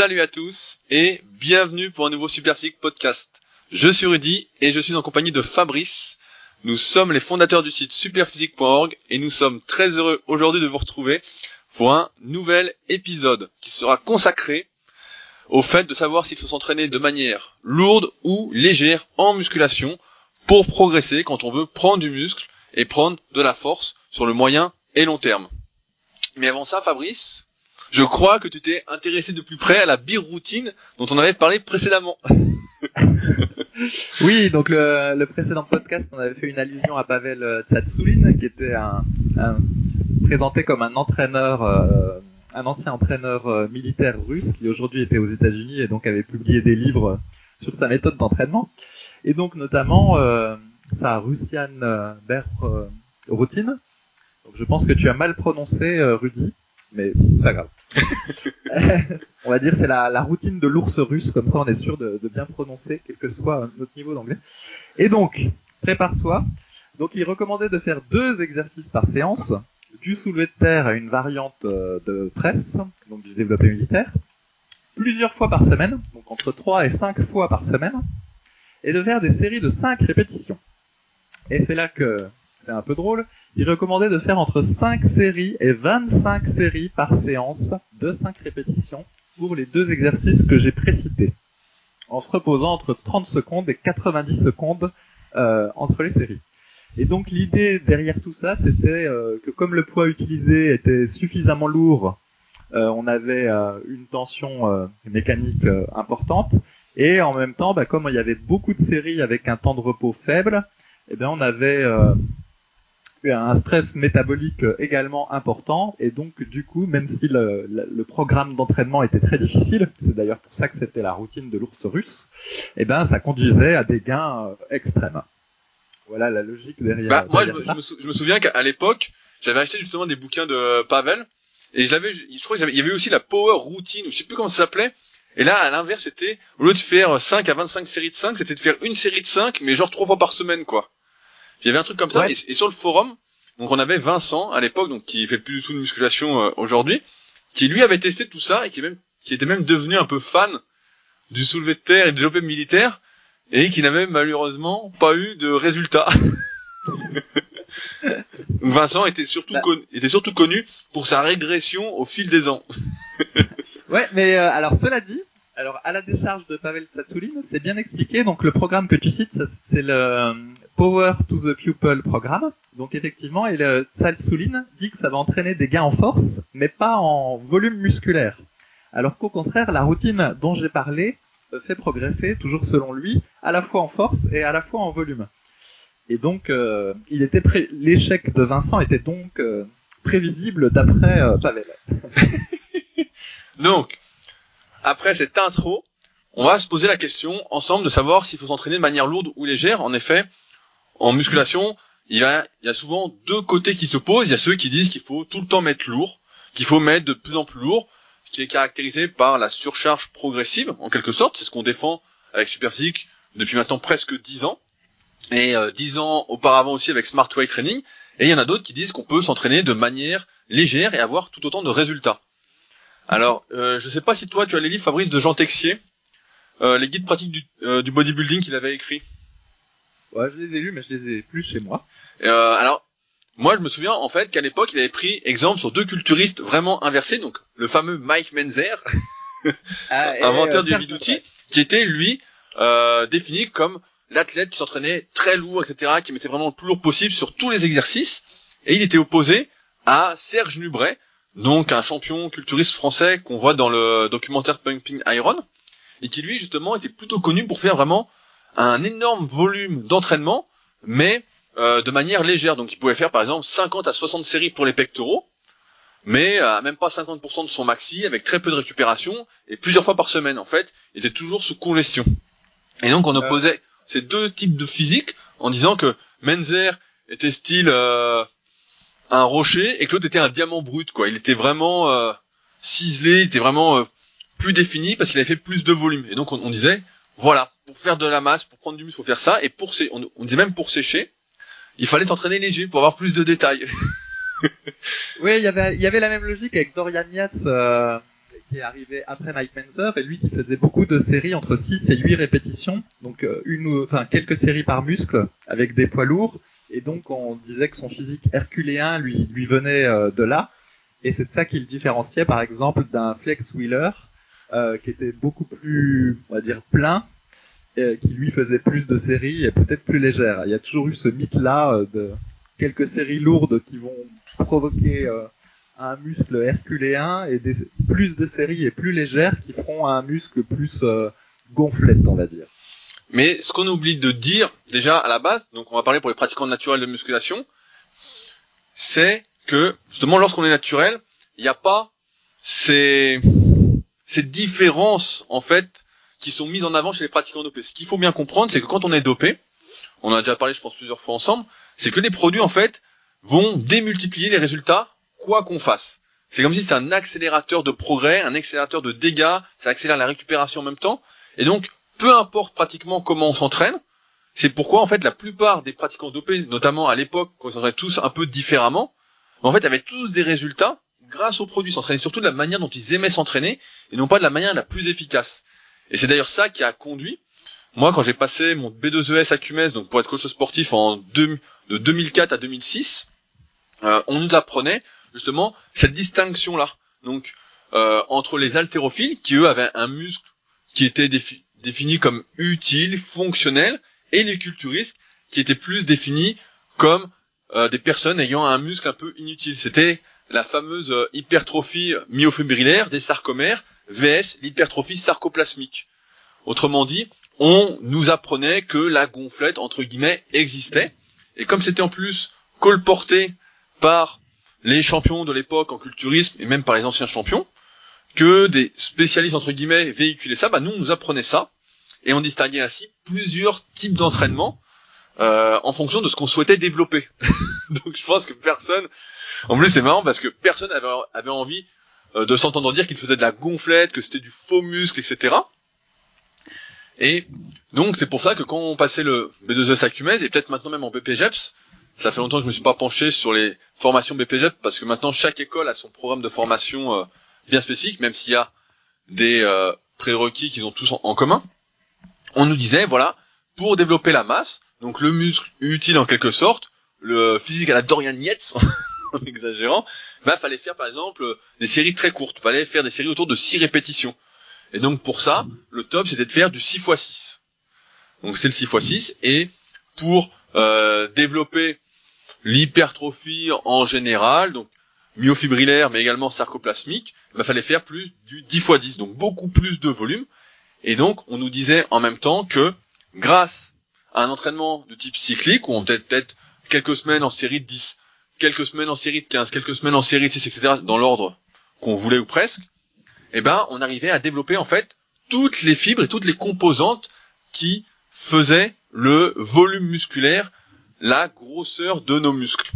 Salut à tous et bienvenue pour un nouveau Superphysique podcast. Je suis Rudy et je suis en compagnie de Fabrice. Nous sommes les fondateurs du site superphysique.org et nous sommes très heureux aujourd'hui de vous retrouver pour un nouvel épisode qui sera consacré au fait de savoir s'il faut s'entraîner de manière lourde ou légère en musculation pour progresser quand on veut prendre du muscle et prendre de la force sur le moyen et long terme. Mais avant ça, Fabrice, je crois que tu t'es intéressé de plus près à la biroutine dont on avait parlé précédemment. Oui, donc le précédent podcast, on avait fait une allusion à Pavel Tsatsouline, qui était qui se présentait comme un entraîneur, un ancien entraîneur militaire russe, qui aujourd'hui était aux États-Unis et donc avait publié des livres sur sa méthode d'entraînement. Et donc notamment sa Russian Bear routine. Donc je pense que tu as mal prononcé, Rudy, mais c'est pas grave. On va dire c'est la routine de l'ours russe, comme ça on est sûr de bien prononcer, quel que soit notre niveau d'anglais. Et donc, prépare-toi. Donc il recommandait de faire 2 exercices par séance, du soulevé de terre à une variante de presse, donc du développé militaire, plusieurs fois par semaine, donc entre 3 et 5 fois par semaine, et de faire des séries de 5 répétitions. Et c'est là que c'est un peu drôle. Il recommandait de faire entre 5 séries et 25 séries par séance de 5 répétitions pour les 2 exercices que j'ai précités, en se reposant entre 30 secondes et 90 secondes entre les séries. Et donc l'idée derrière tout ça, c'était que comme le poids utilisé était suffisamment lourd, on avait une tension mécanique importante, et en même temps, comme il y avait beaucoup de séries avec un temps de repos faible, eh bien on avait un stress métabolique également important, et donc du coup, même si le programme d'entraînement était très difficile, c'est d'ailleurs pour ça que c'était la routine de l'ours russe, eh ben ça conduisait à des gains extrêmes. Voilà la logique derrière. Moi, je me souviens qu'à l'époque, j'avais acheté justement des bouquins de Pavel, et je crois qu'il y avait aussi la Power Routine, ou je sais plus comment ça s'appelait. Et là, à l'inverse, c'était, au lieu de faire 5 à 25 séries de 5, c'était de faire une série de 5, mais genre 3 fois par semaine, quoi. Il y avait un truc comme ça, ouais. Et sur le forum, donc on avait Vincent à l'époque, donc qui fait plus du tout de musculation aujourd'hui, qui lui avait testé tout ça et qui était même devenu un peu fan du soulevé de terre et du développé militaire, et qui n'avait malheureusement pas eu de résultats. Donc Vincent était surtout connu pour sa régression au fil des ans. Ouais, mais alors cela dit, à la décharge de Pavel Tsatsouline, c'est bien expliqué. Donc le programme que tu cites, c'est le Power to the Pupil programme. Donc effectivement, et le Tsatsouline dit que ça va entraîner des gains en force, mais pas en volume musculaire. Alors qu'au contraire, la routine dont j'ai parlé fait progresser, toujours selon lui, à la fois en force et à la fois en volume. Et donc, l'échec de Vincent était donc prévisible d'après Pavel. Donc, après cette intro, on va se poser la question ensemble de savoir s'il faut s'entraîner de manière lourde ou légère. En effet, en musculation, il y a souvent 2 côtés qui s'opposent. Il y a ceux qui disent qu'il faut tout le temps mettre lourd, qu'il faut mettre de plus en plus lourd, ce qui est caractérisé par la surcharge progressive, en quelque sorte. C'est ce qu'on défend avec Superphysique depuis maintenant presque 10 ans. Et 10 ans auparavant aussi avec Smart Weight Training. Et il y en a d'autres qui disent qu'on peut s'entraîner de manière légère et avoir tout autant de résultats. Alors, je sais pas si toi tu as les livres, Fabrice, de Jean Texier, les guides pratiques du bodybuilding qu'il avait écrit. Ouais, je les ai lus, mais je les ai plus chez moi. Alors, moi je me souviens en fait qu'à l'époque il avait pris exemple sur 2 culturistes vraiment inversés, donc le fameux Mike Menzer, inventeur du vide-outil, qui était lui défini comme l'athlète qui s'entraînait très lourd, etc., qui mettait vraiment le plus lourd possible sur tous les exercices, et il était opposé à Serge Nubret, donc un champion culturiste français qu'on voit dans le documentaire Pumping Iron, et qui lui justement était plutôt connu pour faire vraiment un énorme volume d'entraînement, mais de manière légère. Donc il pouvait faire par exemple 50 à 60 séries pour les pectoraux, mais même pas 50% de son maxi, avec très peu de récupération, et plusieurs fois par semaine en fait, il était toujours sous congestion. Et donc on opposait ces 2 types de physique en disant que Menzer était style un rocher et que l'autre était un diamant brut, quoi. Il était vraiment ciselé, il était vraiment plus défini parce qu'il avait fait plus de volume. Et donc on disait, voilà, pour faire de la masse, pour prendre du muscle, faut faire ça. Et on disait même pour sécher, il fallait s'entraîner léger pour avoir plus de détails. Oui, il y avait la même logique avec Dorian Yates qui est arrivé après Mike Menzer, et lui qui faisait beaucoup de séries entre 6 et 8 répétitions, donc quelques séries par muscle avec des poids lourds, et donc on disait que son physique herculéen lui venait de là, et c'est ça qui le différenciait par exemple d'un Flex Wheeler, qui était beaucoup plus, on va dire, plein, qui lui faisait plus de séries et peut-être plus légères. Il y a toujours eu ce mythe-là de quelques séries lourdes qui vont provoquer un muscle herculéen et plus de séries et plus légères qui feront un muscle plus gonflette, on va dire. Mais ce qu'on oublie de dire déjà à la base, donc on va parler pour les pratiquants naturels de musculation, c'est que justement lorsqu'on est naturel, il n'y a pas ces différences en fait qui sont mises en avant chez les pratiquants dopés. Ce qu'il faut bien comprendre, c'est que quand on est dopé, on en a déjà parlé je pense plusieurs fois ensemble, c'est que les produits en fait vont démultiplier les résultats quoi qu'on fasse. C'est comme si c'était un accélérateur de progrès, un accélérateur de dégâts, ça accélère la récupération en même temps, et donc peu importe pratiquement comment on s'entraîne, c'est pourquoi en fait la plupart des pratiquants dopés, notamment à l'époque quand ils s'entraînaient tous un peu différemment, en fait avaient tous des résultats grâce aux produits, s'entraînaient surtout de la manière dont ils aimaient s'entraîner et non pas de la manière la plus efficace. Et c'est d'ailleurs ça qui a conduit, moi quand j'ai passé mon B2ES à CUMES, donc pour être coach sportif de 2004 à 2006, on nous apprenait justement cette distinction-là. Donc entre les haltérophiles, qui eux avaient un muscle qui était défini comme utile, fonctionnel, et les culturistes, qui étaient plus définis comme des personnes ayant un muscle un peu inutile. C'était la fameuse hypertrophie myofibrillaire des sarcomères, vs l'hypertrophie sarcoplasmique. Autrement dit, on nous apprenait que la gonflette, entre guillemets, existait. Et comme c'était en plus colporté par les champions de l'époque en culturisme, et même par les anciens champions, que des spécialistes, entre guillemets, véhiculaient ça, nous, on nous apprenait ça. Et on distinguait ainsi plusieurs types d'entraînement en fonction de ce qu'on souhaitait développer. Donc je pense que personne... En plus, c'est marrant parce que personne avait envie de s'entendre dire qu'il faisait de la gonflette, que c'était du faux muscle, etc. Et donc c'est pour ça que quand on passait le B2ES à CUMES, et peut-être maintenant même en BPGEPS, ça fait longtemps que je me suis pas penché sur les formations BPGEPS, parce que maintenant chaque école a son programme de formation bien spécifique, même s'il y a des prérequis qu'ils ont tous en commun. On nous disait, voilà, pour développer la masse, donc le muscle utile en quelque sorte, le physique à la Dorian Yates, en exagérant, fallait faire par exemple des séries très courtes, fallait faire des séries autour de 6 répétitions. Et donc pour ça, le top c'était de faire du 6x6. Donc c'était le 6x6, et pour développer l'hypertrophie en général, donc myofibrillaire mais également sarcoplasmique, fallait faire plus du 10x10, donc beaucoup plus de volume. Et donc on nous disait en même temps que grâce à un entraînement de type cyclique, où on peut-être quelques semaines en série de 10, quelques semaines en série de 15, quelques semaines en série de 6, etc., dans l'ordre qu'on voulait ou presque, on arrivait à développer en fait toutes les fibres et toutes les composantes qui faisaient le volume musculaire, la grosseur de nos muscles.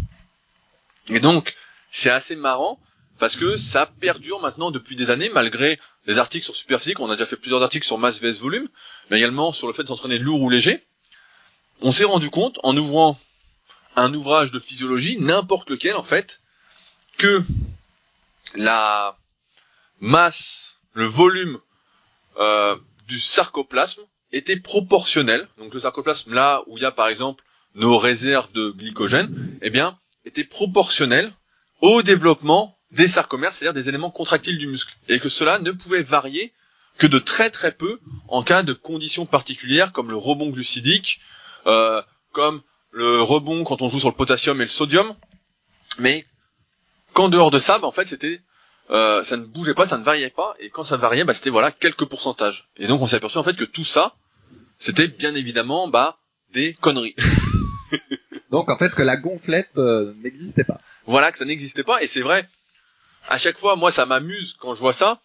Et donc, c'est assez marrant parce que ça perdure maintenant depuis des années, malgré les articles sur Superphysique. On a déjà fait plusieurs articles sur masse vs volume, mais également sur le fait de s'entraîner lourd ou léger. On s'est rendu compte, en ouvrant un ouvrage de physiologie, n'importe lequel en fait, que la masse, le volume du sarcoplasme était proportionnel. Donc le sarcoplasme, là où il y a par exemple nos réserves de glycogène, était proportionnel au développement des sarcomères, c'est-à-dire des éléments contractiles du muscle, et que cela ne pouvait varier que de très très peu en cas de conditions particulières comme le rebond glucidique, comme le rebond quand on joue sur le potassium et le sodium, mais qu'en dehors de ça, en fait, c'était ça ne bougeait pas, ça ne variait pas, et quand ça variait, c'était quelques pourcentages. Et donc on s'est aperçu en fait que tout ça, c'était bien évidemment des conneries. Donc en fait que la gonflette n'existait pas. Voilà, que ça n'existait pas, et c'est vrai, à chaque fois, moi ça m'amuse quand je vois ça,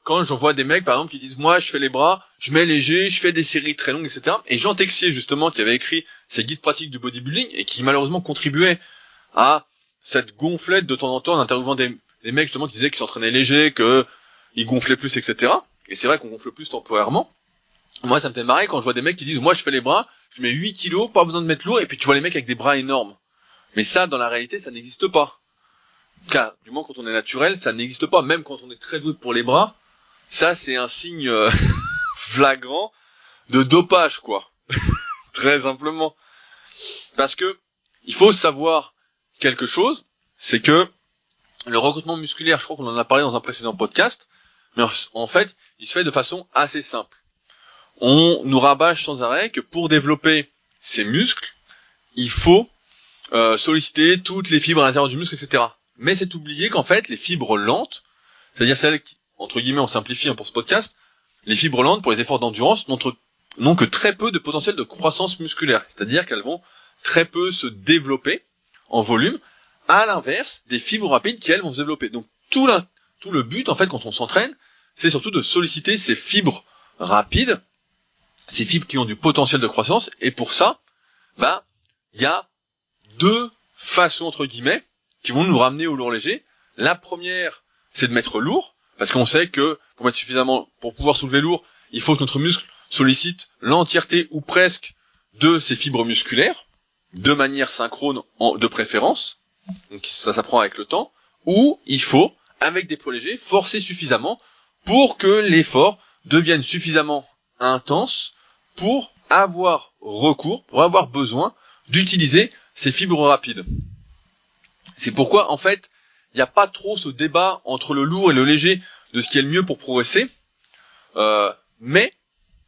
quand je vois des mecs par exemple qui disent moi je fais les bras, je mets léger, je fais des séries très longues, etc. Et Jean Texier justement qui avait écrit ses guides pratiques du bodybuilding et qui malheureusement contribuait à cette gonflette de temps en temps en interviewant des mecs justement qui disaient qu'ils s'entraînaient léger, qu'ils gonflaient plus, etc. Et c'est vrai qu'on gonfle plus temporairement. Moi ça me fait marrer quand je vois des mecs qui disent moi je fais les bras, je mets 8 kilos, pas besoin de mettre lourd, et puis tu vois les mecs avec des bras énormes. Mais ça dans la réalité ça n'existe pas. car du moins quand on est naturel, ça n'existe pas. Même quand on est très doué pour les bras, ça c'est un signe flagrant de dopage, quoi. Très simplement. Parce que il faut savoir quelque chose, c'est que le recrutement musculaire, je crois qu'on en a parlé dans un précédent podcast, mais en fait, il se fait de façon assez simple. On nous rabâche sans arrêt que pour développer ces muscles, il faut solliciter toutes les fibres à l'intérieur du muscle, etc. Mais c'est oublié qu'en fait, les fibres lentes, c'est-à-dire celles qui, entre guillemets, on simplifie pour ce podcast, les fibres lentes pour les efforts d'endurance n'ont que très peu de potentiel de croissance musculaire. C'est-à-dire qu'elles vont très peu se développer en volume, à l'inverse des fibres rapides qui, elles, vont se développer. Donc tout le but, en fait, quand on s'entraîne, c'est surtout de solliciter ces fibres rapides, ces fibres qui ont du potentiel de croissance, et pour ça, il y a deux façons, entre guillemets, qui vont nous ramener au lourd léger. La première, c'est de mettre lourd, parce qu'on sait que pour pouvoir soulever lourd, il faut que notre muscle sollicite l'entièreté ou presque de ses fibres musculaires, de manière synchrone de préférence. Donc ça s'apprend avec le temps. Ou il faut, avec des poids légers, forcer suffisamment pour que l'effort devienne suffisamment intense pour avoir besoin d'utiliser ces fibres rapides. C'est pourquoi, en fait, il n'y a pas trop ce débat entre le lourd et le léger de ce qui est le mieux pour progresser. Mais,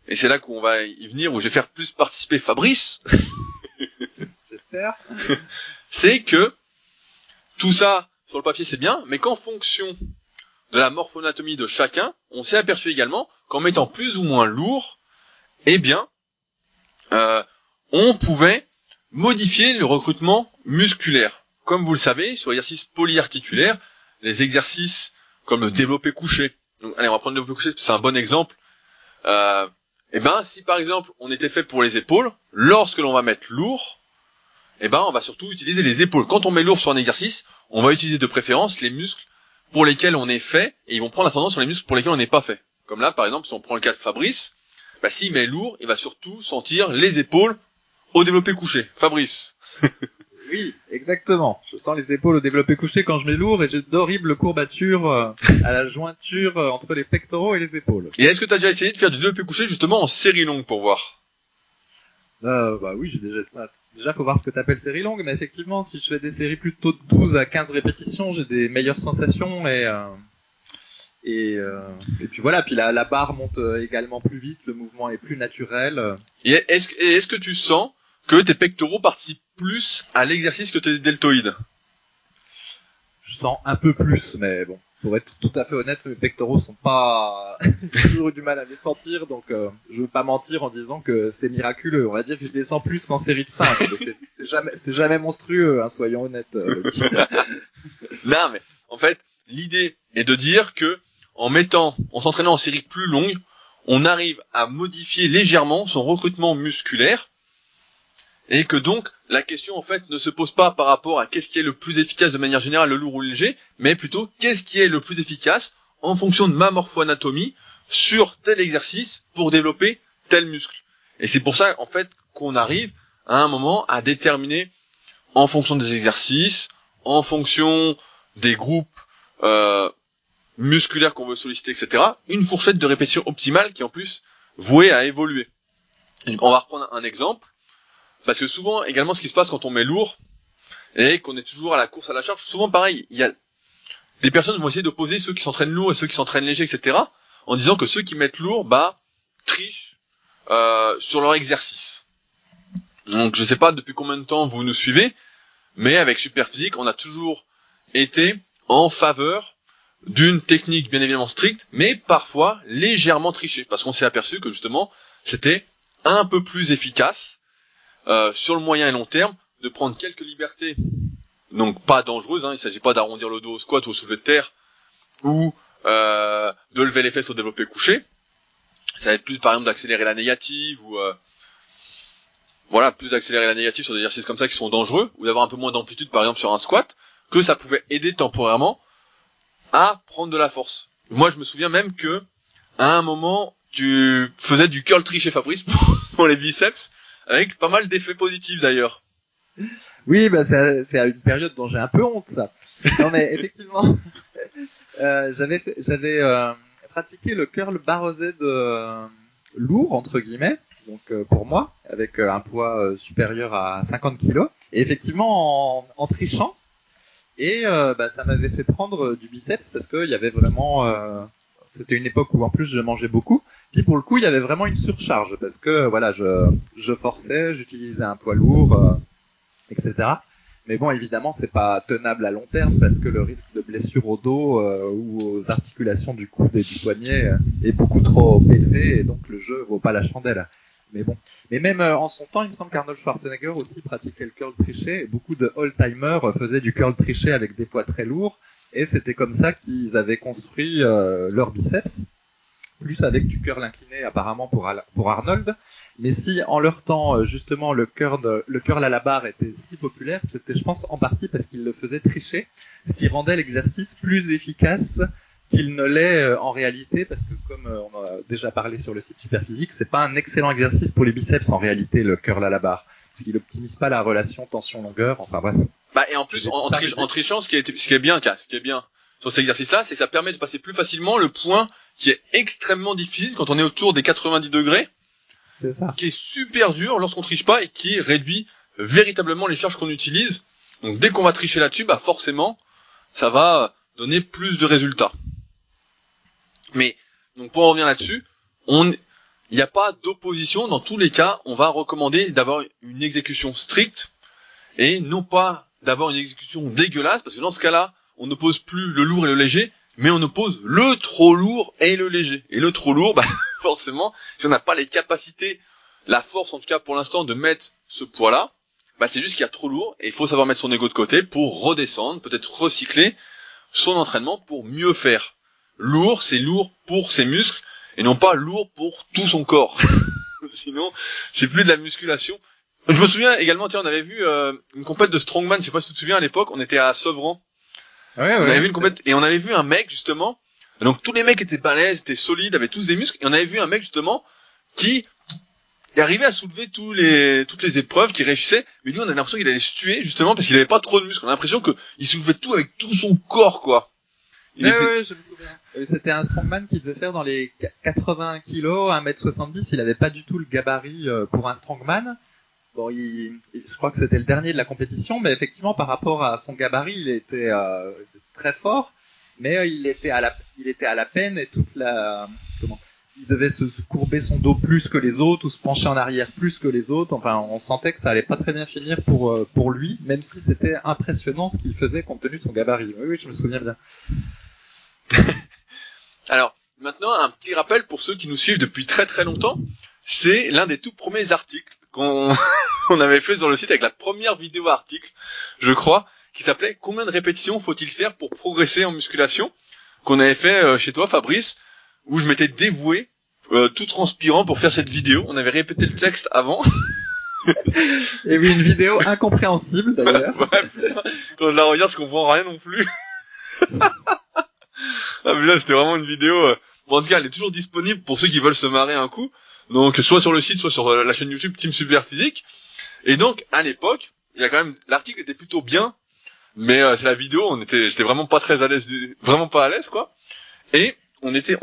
et c'est là qu'on va y venir, où je vais faire plus participer Fabrice, j'espère, c'est que tout ça, sur le papier, c'est bien, mais qu'en fonction de la morphoanatomie de chacun, on s'est aperçu également qu'en mettant plus ou moins lourd, eh bien, on pouvait modifier le recrutement musculaire. Comme vous le savez, sur l'exercice polyarticulaire, les exercices comme le développé couché. Donc, allez, on va prendre le développé couché, c'est un bon exemple. Si par exemple, on était fait pour les épaules, lorsque l'on va mettre lourd, on va surtout utiliser les épaules. Quand on met lourd sur un exercice, on va utiliser de préférence les muscles pour lesquels on est fait, et ils vont prendre l'ascendant sur les muscles pour lesquels on n'est pas fait. Comme là, par exemple, si on prend le cas de Fabrice, s'il met lourd, il va surtout sentir les épaules au développé couché. Fabrice. Oui, exactement. Je sens les épaules au développé couché quand je mets lourd, et j'ai d'horribles courbatures à la jointure entre les pectoraux et les épaules. Et est-ce que tu as déjà essayé de faire du développé couché justement en série longue pour voir? Oui, j'ai déjà faut voir ce que t'appelles série longue, mais effectivement, si je fais des séries plutôt de 12 à 15 répétitions, j'ai des meilleures sensations et puis voilà, puis la barre monte également plus vite, le mouvement est plus naturel. Et est-ce que tu sens que tes pectoraux participent plus à l'exercice que tes deltoïdes? Je sens un peu plus, mais bon, pour être tout à fait honnête, mes pectoraux sont pas... J'ai toujours eu du mal à les sentir, donc je veux pas mentir en disant que c'est miraculeux. On va dire que je les sens plus qu'en série de 5. C'est jamais monstrueux, hein, soyons honnêtes. Non, mais en fait, l'idée est de dire que en s'entraînant en série plus longue, on arrive à modifier légèrement son recrutement musculaire, et que donc la question en fait ne se pose pas par rapport à qu'est-ce qui est le plus efficace de manière générale, le lourd ou le léger, mais plutôt qu'est-ce qui est le plus efficace en fonction de ma morphoanatomie sur tel exercice pour développer tel muscle. Et c'est pour ça en fait qu'on arrive à un moment à déterminer en fonction des exercices, en fonction des groupes musculaires qu'on veut solliciter, etc., une fourchette de répétition optimale qui est en plus vouée à évoluer. On va reprendre un exemple. Parce que souvent, également, ce qui se passe quand on met lourd, et qu'on est toujours à la course à la charge, souvent pareil, il y a des personnes vont essayer d'opposer ceux qui s'entraînent lourd et ceux qui s'entraînent léger, etc., en disant que ceux qui mettent lourd, trichent sur leur exercice. Donc, je sais pas depuis combien de temps vous nous suivez, mais avec Superphysique, on a toujours été en faveur d'une technique bien évidemment stricte, mais parfois légèrement trichée, parce qu'on s'est aperçu que justement, c'était un peu plus efficace sur le moyen et long terme, de prendre quelques libertés, donc pas dangereuses, il ne s'agit pas d'arrondir le dos au squat ou au soulevé de terre, ou de lever les fesses au développé couché. Ça va être plus par exemple d'accélérer la négative, ou plus d'accélérer la négative sur des exercices comme ça qui sont dangereux, ou d'avoir un peu moins d'amplitude par exemple sur un squat, que ça pouvait aider temporairement à prendre de la force. Moi je me souviens même que à un moment tu faisais du curl triché, Fabrice, pour les biceps, avec pas mal d'effets positifs d'ailleurs. Oui, bah c'est à une période dont j'ai un peu honte, ça. Non, mais effectivement, j'avais pratiqué le curl barre Z lourd entre guillemets, donc pour moi, avec un poids supérieur à 50 kilos, et effectivement en trichant. Et bah, ça m'avait fait prendre du biceps parce qu'il y avait vraiment, c'était une époque où en plus je mangeais beaucoup. Puis pour le coup, il y avait vraiment une surcharge parce que voilà, je forçais, j'utilisais un poids lourd, etc. Mais bon, évidemment, c'est pas tenable à long terme parce que le risque de blessure au dos ou aux articulations du coude et du poignet est beaucoup trop élevé et donc le jeu vaut pas la chandelle. Mais bon. Mais même en son temps, il me semble qu'Arnold Schwarzenegger aussi pratiquait le curl triché et beaucoup de old-timers faisaient du curl triché avec des poids très lourds et c'était comme ça qu'ils avaient construit leur biceps, plus avec du curl incliné apparemment pour Arnold. Mais si en leur temps, justement, le curl à la barre était si populaire, c'était, je pense, en partie parce qu'ils le faisaient tricher, ce qui rendait l'exercice plus efficace qu'il ne l'est en réalité, parce que comme on a déjà parlé sur le site Superphysique, c'est pas un excellent exercice pour les biceps en réalité, le curl à la barre, parce qu'il optimise pas la relation tension-longueur, enfin bref. Bah, et en plus, en trichant, ce qui est bien sur cet exercice-là, c'est que ça permet de passer plus facilement le point qui est extrêmement difficile quand on est autour des 90 degrés. C'est ça. Qui est super dur lorsqu'on triche pas et qui réduit véritablement les charges qu'on utilise. Donc dès qu'on va tricher là-dessus, bah forcément, ça va donner plus de résultats. Mais donc pour en revenir là-dessus, il n'y a pas d'opposition. Dans tous les cas, on va recommander d'avoir une exécution stricte et non pas d'avoir une exécution dégueulasse, parce que dans ce cas-là, on n'oppose plus le lourd et le léger, mais on oppose le trop lourd et le léger. Et le trop lourd, bah forcément, si on n'a pas les capacités, la force en tout cas pour l'instant de mettre ce poids-là, bah c'est juste qu'il y a trop lourd et il faut savoir mettre son ego de côté pour redescendre, peut-être recycler son entraînement pour mieux faire. Lourd, c'est lourd pour ses muscles et non pas lourd pour tout son corps. Sinon, c'est plus de la musculation. Je me souviens également, tiens, on avait vu une compète de strongman, je sais pas si tu te souviens à l'époque, on était à Sevran. Ouais, on avait vu une compète et on avait vu un mec justement. Donc tous les mecs étaient balèzes, étaient solides, avaient tous des muscles. Et on avait vu un mec justement qui arrivait à soulever toutes les épreuves, qui réussissait. Mais lui, on avait l'impression qu'il allait se tuer justement parce qu'il avait pas trop de muscles. On a l'impression qu'il soulevait tout avec tout son corps, quoi. Ouais, je me souviens. C'était un strongman qui devait faire dans les 80 kilos, 1m70. Il avait pas du tout le gabarit pour un strongman. Bon, je crois que c'était le dernier de la compétition, mais effectivement, par rapport à son gabarit, il était très fort. Mais il était à la peine et il devait se courber son dos plus que les autres ou se pencher en arrière plus que les autres. Enfin, on sentait que ça allait pas très bien finir pour lui, même si c'était impressionnant ce qu'il faisait compte tenu de son gabarit. Oui, je me souviens bien. Alors, maintenant, un petit rappel pour ceux qui nous suivent depuis très très longtemps. C'est l'un des tout premiers articles qu'on avait fait sur le site avec la première vidéo article, je crois, qui s'appelait « Combien de répétitions faut-il faire pour progresser en musculation ?» qu'on avait fait chez toi, Fabrice, où je m'étais dévoué, tout transpirant pour faire cette vidéo. On avait répété le texte avant. Et oui, une vidéo incompréhensible, d'ailleurs. Ouais, putain, quand je la regarde, je comprends rien non plus. Ah, mais là, c'était vraiment une vidéo... Bon, en tout cas, elle est toujours disponible pour ceux qui veulent se marrer un coup. Donc, soit sur le site, soit sur la chaîne YouTube Team Superphysique. Et donc, à l'époque, il y a quand même... L'article était plutôt bien, mais c'est la vidéo, j'étais vraiment pas très à l'aise, vraiment pas à l'aise, quoi. Et on était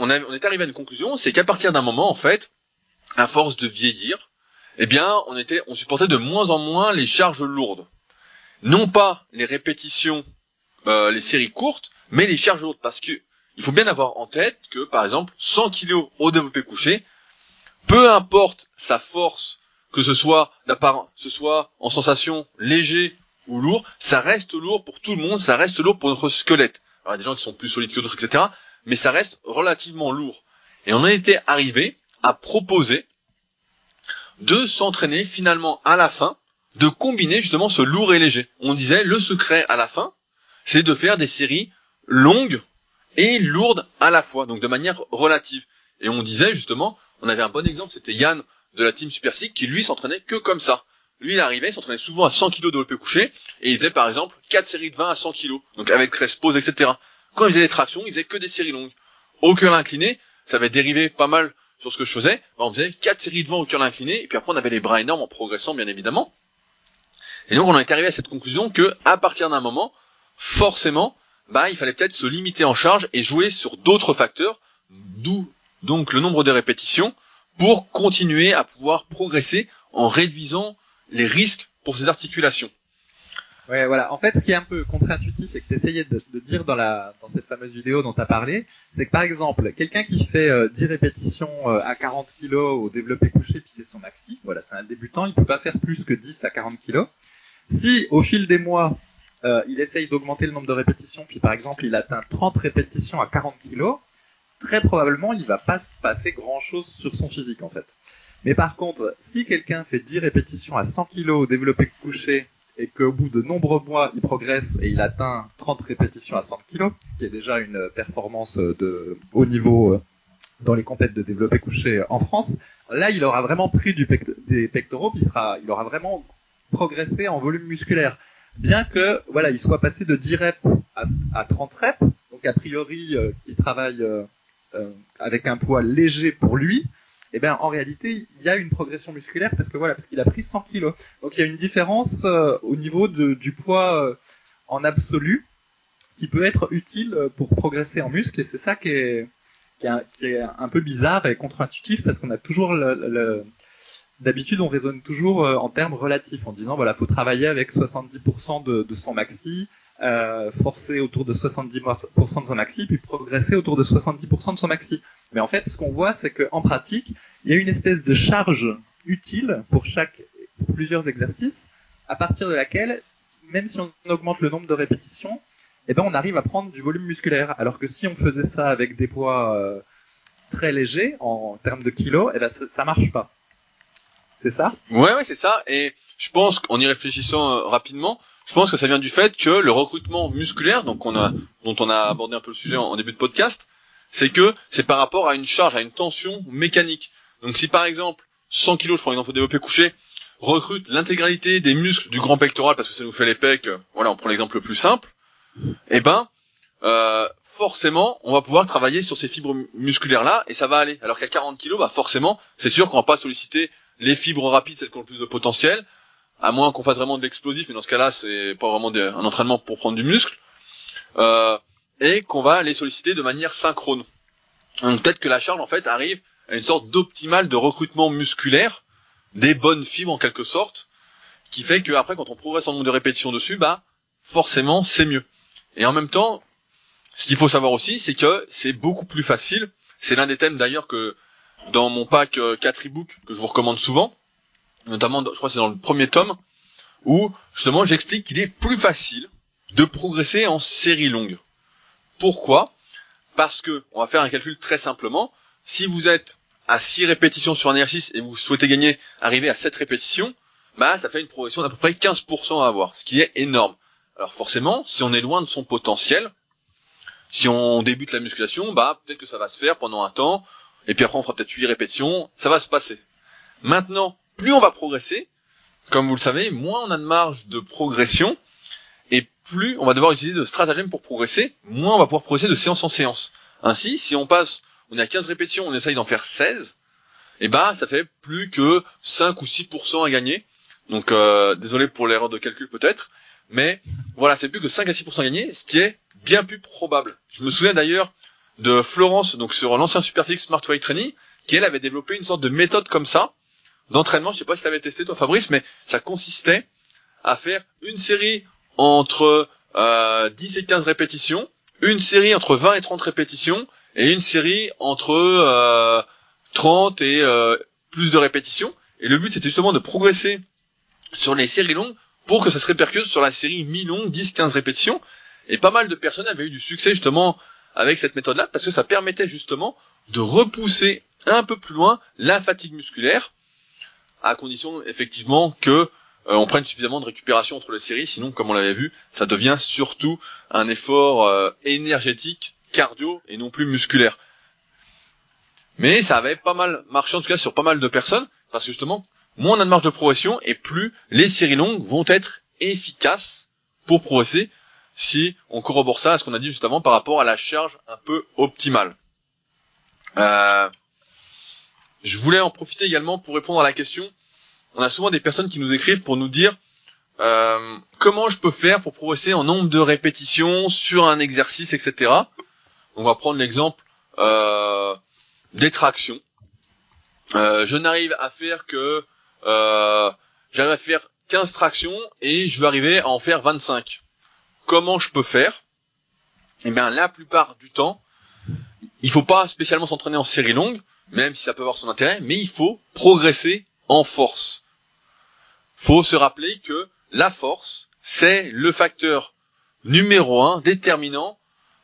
arrivé à une conclusion, c'est qu'à partir d'un moment, en fait, à force de vieillir, eh bien, on supportait de moins en moins les charges lourdes. Non pas les répétitions, les séries courtes, mais les charges lourdes, parce que il faut bien avoir en tête que, par exemple, 100 kg au développé couché, peu importe sa force, que ce soit en sensation léger ou lourd, ça reste lourd pour tout le monde, ça reste lourd pour notre squelette. Alors, il y a des gens qui sont plus solides que d'autres, etc., mais ça reste relativement lourd. Et on en était arrivé à proposer de s'entraîner finalement à la fin, de combiner justement ce lourd et léger. On disait, le secret à la fin, c'est de faire des séries longues et lourdes à la fois, donc de manière relative. Et on disait justement, on avait un bon exemple, c'était Yann de la team Super Sick qui lui s'entraînait que comme ça. Lui il arrivait, il s'entraînait souvent à 100 kg de développé couché, et il faisait par exemple 4 séries de 20 à 100 kg, donc avec 13 pauses, etc. Quand il faisait les tractions, il faisait que des séries longues. Au curl incliné, ça avait dérivé pas mal sur ce que je faisais, on faisait 4 séries de 20 au curl incliné, et puis après on avait les bras énormes en progressant bien évidemment. Et donc on en est arrivé à cette conclusion que à partir d'un moment, forcément, il fallait peut-être se limiter en charge et jouer sur d'autres facteurs, d'où donc le nombre de répétitions, pour continuer à pouvoir progresser en réduisant les risques pour ces articulations. Ouais, voilà. En fait, ce qui est un peu contre-intuitif et que tu essayais de dire dans cette fameuse vidéo dont tu as parlé, c'est que par exemple, quelqu'un qui fait 10 répétitions à 40 kg au développé couché, puis c'est son maxi, voilà, c'est un débutant, il peut pas faire plus que 10 à 40 kg. Si au fil des mois, il essaye d'augmenter le nombre de répétitions, puis par exemple, il atteint 30 répétitions à 40 kg, très probablement, il va pas se passer grand-chose sur son physique, en fait. Mais par contre, si quelqu'un fait 10 répétitions à 100 kg au développé couché, et qu'au bout de nombreux mois, il progresse et il atteint 30 répétitions à 100 kg, qui est déjà une performance de haut niveau dans les compètes de développé couché en France, là, il aura vraiment pris des pectoraux, puis il aura vraiment progressé en volume musculaire. Bien que, voilà, il soit passé de 10 reps à 30 reps, donc a priori, il travaille avec un poids léger pour lui, eh bien, en réalité, il y a une progression musculaire parce qu'il a pris 100 kilos. Donc, il y a une différence au niveau du poids en absolu qui peut être utile pour progresser en muscle. Et c'est ça qui est un peu bizarre et contre-intuitif parce qu'on a toujours d'habitude, on raisonne toujours en termes relatifs en disant, voilà, faut travailler avec 70% de son maxi, forcer autour de 70% de son maxi, puis progresser autour de 70% de son maxi. Mais en fait, ce qu'on voit, c'est qu'en pratique, il y a une espèce de charge utile pour plusieurs exercices, à partir de laquelle, même si on augmente le nombre de répétitions, on arrive à prendre du volume musculaire. Alors que si on faisait ça avec des poids très légers, en termes de kilos, ça marche pas. C'est ça ? Ouais, c'est ça. Et je pense qu'en y réfléchissant rapidement, je pense que ça vient du fait que le recrutement musculaire, dont on a abordé un peu le sujet en début de podcast, c'est par rapport à une charge, à une tension mécanique. Donc si par exemple 100 kg, je prends l'exemple au développé couché, recrute l'intégralité des muscles du grand pectoral parce que ça nous fait les pecs, voilà, on prend l'exemple le plus simple, forcément, on va pouvoir travailler sur ces fibres musculaires-là et ça va aller. Alors qu'à 40 kg, forcément, c'est sûr qu'on va pas solliciter les fibres rapides, celles qui ont le plus de potentiel, à moins qu'on fasse vraiment de l'explosif, mais dans ce cas-là, c'est pas vraiment un entraînement pour prendre du muscle, et qu'on va les solliciter de manière synchrone. Donc peut-être que la charge, en fait, arrive à une sorte d'optimal de recrutement musculaire, des bonnes fibres en quelque sorte, qui fait que après, quand on progresse en nombre de répétitions dessus, forcément, c'est mieux. Et en même temps, ce qu'il faut savoir aussi, c'est que c'est beaucoup plus facile. C'est l'un des thèmes d'ailleurs que dans mon pack 4 e-books que je vous recommande souvent, notamment, je crois que c'est dans le premier tome, où justement j'explique qu'il est plus facile de progresser en série longue. Pourquoi ? Parce que, on va faire un calcul très simplement, si vous êtes à 6 répétitions sur un exercice et vous souhaitez arriver à 7 répétitions, ça fait une progression d'à peu près 15% à avoir, ce qui est énorme. Alors forcément, si on est loin de son potentiel, si on débute la musculation, peut-être que ça va se faire pendant un temps, et puis après on fera peut-être 8 répétitions, ça va se passer. Maintenant, plus on va progresser, comme vous le savez, moins on a de marge de progression, et plus on va devoir utiliser de stratagèmes pour progresser, moins on va pouvoir progresser de séance en séance. Ainsi, si on est à 15 répétitions, on essaye d'en faire 16, ça fait plus que 5 ou 6% à gagner. Donc, désolé pour l'erreur de calcul peut-être, mais voilà, c'est plus que 5 à 6% à gagner, ce qui est bien plus probable. Je me souviens d'ailleurs de Florence, donc sur l'ancien Superphysique Smart Weight Training, qui elle avait développé une sorte de méthode comme ça, d'entraînement, je sais pas si tu avais testé toi Fabrice, mais ça consistait à faire une série entre 10 et 15 répétitions, une série entre 20 et 30 répétitions, et une série entre 30 et plus de répétitions. Et le but c'était justement de progresser sur les séries longues pour que ça se répercute sur la série mi-longue, 10-15 répétitions. Et pas mal de personnes avaient eu du succès justement avec cette méthode-là, parce que ça permettait justement de repousser un peu plus loin la fatigue musculaire, à condition effectivement que on prenne suffisamment de récupération entre les séries, sinon comme on l'avait vu, ça devient surtout un effort énergétique, cardio et non plus musculaire. Mais ça avait pas mal marché en tout cas sur pas mal de personnes, parce que justement, moins on a de marge de progression et plus les séries longues vont être efficaces pour progresser, si on corrobore ça à ce qu'on a dit juste avant par rapport à la charge un peu optimale. Je voulais en profiter également pour répondre à la question. On a souvent des personnes qui nous écrivent pour nous dire comment je peux faire pour progresser en nombre de répétitions sur un exercice, etc. On va prendre l'exemple des tractions. Je n'arrive à faire que j'arrive à faire 15 tractions et je veux arriver à en faire 25. Comment je peux faire? Eh bien, la plupart du temps, il faut pas spécialement s'entraîner en série longue, même si ça peut avoir son intérêt, mais il faut progresser en force. Faut se rappeler que la force, c'est le facteur numéro 1 déterminant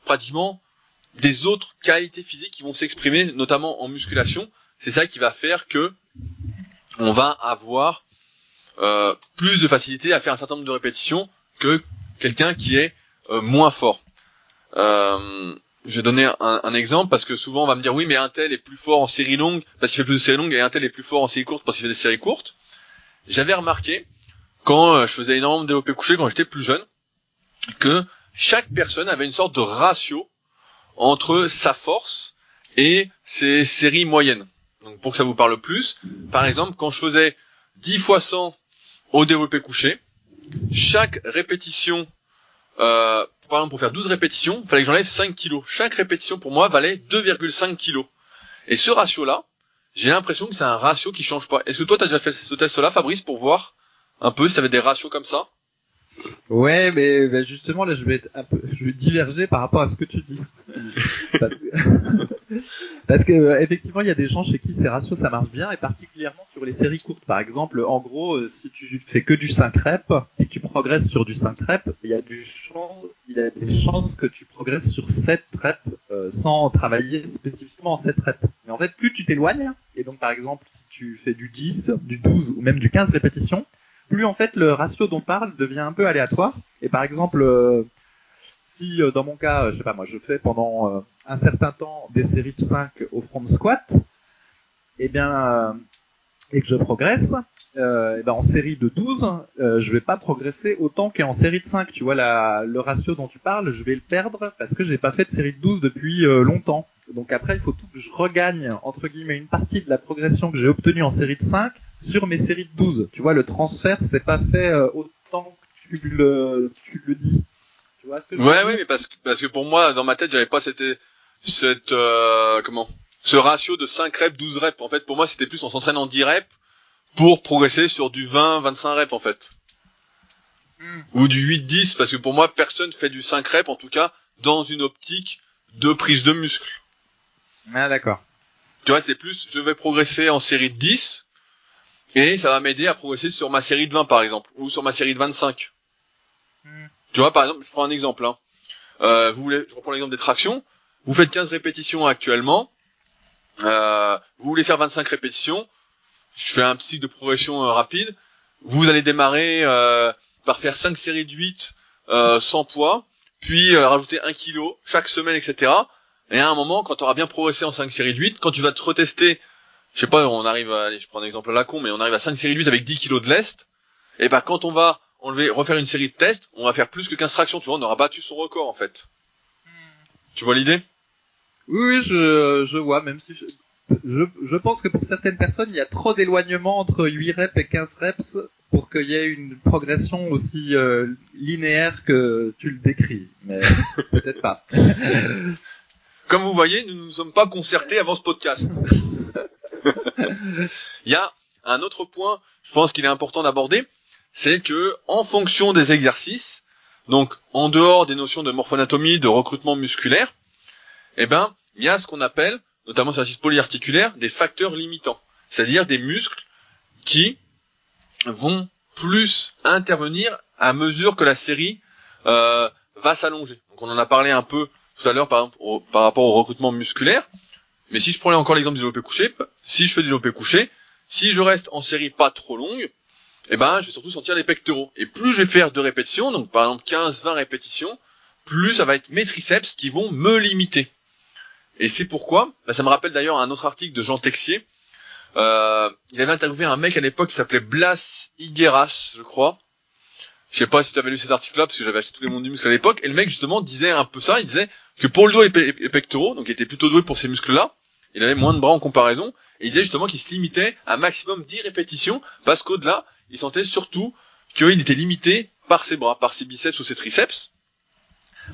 pratiquement des autres qualités physiques qui vont s'exprimer, notamment en musculation. C'est ça qui va faire que on va avoir plus de facilité à faire un certain nombre de répétitions que quelqu'un qui est moins fort. Je vais donner un exemple parce que souvent on va me dire oui mais un tel est plus fort en série longue parce qu'il fait plus de séries longues et un tel est plus fort en série courte parce qu'il fait des séries courtes. J'avais remarqué quand je faisais énormément de développé couché quand j'étais plus jeune que chaque personne avait une sorte de ratio entre sa force et ses séries moyennes. Donc pour que ça vous parle plus, par exemple quand je faisais 10 fois 100 au développé couché, chaque répétition par exemple, pour faire 12 répétitions, il fallait que j'enlève 5 kilos. Chaque répétition, pour moi, valait 2,5 kilos. Et ce ratio-là, j'ai l'impression que c'est un ratio qui change pas. Est-ce que toi, t'as déjà fait ce test-là, Fabrice, pour voir un peu si t'avais des ratios comme ça? Ouais, mais justement, là, je vais diverger par rapport à ce que tu dis. Parce que effectivement, il y a des gens chez qui ces ratios, ça marche bien, et particulièrement sur les séries courtes. Par exemple, en gros, si tu fais que du 5 reps, et que tu progresses sur du 5 reps, il y a des chances que tu progresses sur 7 reps, sans travailler spécifiquement en 7 reps. Mais en fait, plus tu t'éloignes, et donc par exemple, si tu fais du 10, du 12, ou même du 15 répétitions, plus en fait le ratio dont on parle devient un peu aléatoire. Et par exemple, si dans mon cas, je sais pas moi, je fais pendant un certain temps des séries de 5 au front squat, et bien et que je progresse, et ben en série de 12, je vais pas progresser autant qu'en série de 5. Tu vois le ratio dont tu parles, je vais le perdre parce que j'ai pas fait de série de 12 depuis longtemps. Donc après, il faut tout que je regagne entre guillemets une partie de la progression que j'ai obtenue en série de 5 sur mes séries de 12. Tu vois, le transfert, c'est pas fait autant que tu le dis. Tu vois ce que je veux dire ? Ouais, mais parce que pour moi, dans ma tête, j'avais pas ce ratio de 5 reps, 12 reps. En fait, pour moi, c'était plus on s'entraîne en 10 reps pour progresser sur du 20, 25 reps, en fait. Ou du 8, 10, parce que pour moi, personne fait du 5 reps, en tout cas, dans une optique de prise de muscle. Ah, d'accord. Tu vois, c'est plus, je vais progresser en série de 10, et ça va m'aider à progresser sur ma série de 20, par exemple, ou sur ma série de 25. Tu vois, par exemple, je prends un exemple, hein. Je reprends l'exemple des tractions. Vous faites 15 répétitions actuellement. Vous voulez faire 25 répétitions. Je fais un cycle de progression rapide. Vous allez démarrer par faire 5 séries de 8 sans poids, puis rajouter 1 kilo chaque semaine, etc. Et à un moment, quand tu auras bien progressé en 5 séries de 8, quand tu vas te retester, je sais pas, on arrive à, allez, je prends un exemple à la con, mais on arrive à 5 séries de 8 avec 10 kilos de lest, et ben quand on va refaire une série de tests, on va faire plus que 15 tractions, tu vois, on aura battu son record en fait. Tu vois l'idée? Oui, je vois, même si je pense que pour certaines personnes, il y a trop d'éloignement entre 8 reps et 15 reps pour qu'il y ait une progression aussi linéaire que tu le décris, mais peut-être pas. Comme vous voyez, nous ne nous sommes pas concertés avant ce podcast. Il y a un autre point, je pense qu'il est important d'aborder, c'est que en fonction des exercices, donc en dehors des notions de morphoanatomie, de recrutement musculaire, eh ben, il y a ce qu'on appelle, notamment sur l'exercice polyarticulaire, des facteurs limitants, c'est-à-dire des muscles qui vont plus intervenir à mesure que la série va s'allonger. Donc on en a parlé un peu tout à l'heure par rapport au recrutement musculaire, mais si je prenais encore l'exemple du développé couché, si je fais du développé couché, si je reste en série pas trop longue, eh ben, je vais surtout sentir les pectoraux. Et plus je vais faire de répétitions, donc par exemple 15-20 répétitions, plus ça va être mes triceps qui vont me limiter. Et c'est pourquoi, ça me rappelle d'ailleurs un autre article de Jean Texier, il avait interviewé un mec à l'époque qui s'appelait Blas Higueras, je crois. Je sais pas si tu avais lu cet article-là, parce que j'avais acheté tous les mondes du muscle à l'époque, et le mec justement disait un peu ça, il disait que pour le dos et les pectoraux, donc il était plutôt doué pour ces muscles-là, il avait moins de bras en comparaison, et il disait justement qu'il se limitait à maximum 10 répétitions, parce qu'au-delà, il sentait surtout qu'il était limité par ses bras, par ses biceps ou ses triceps.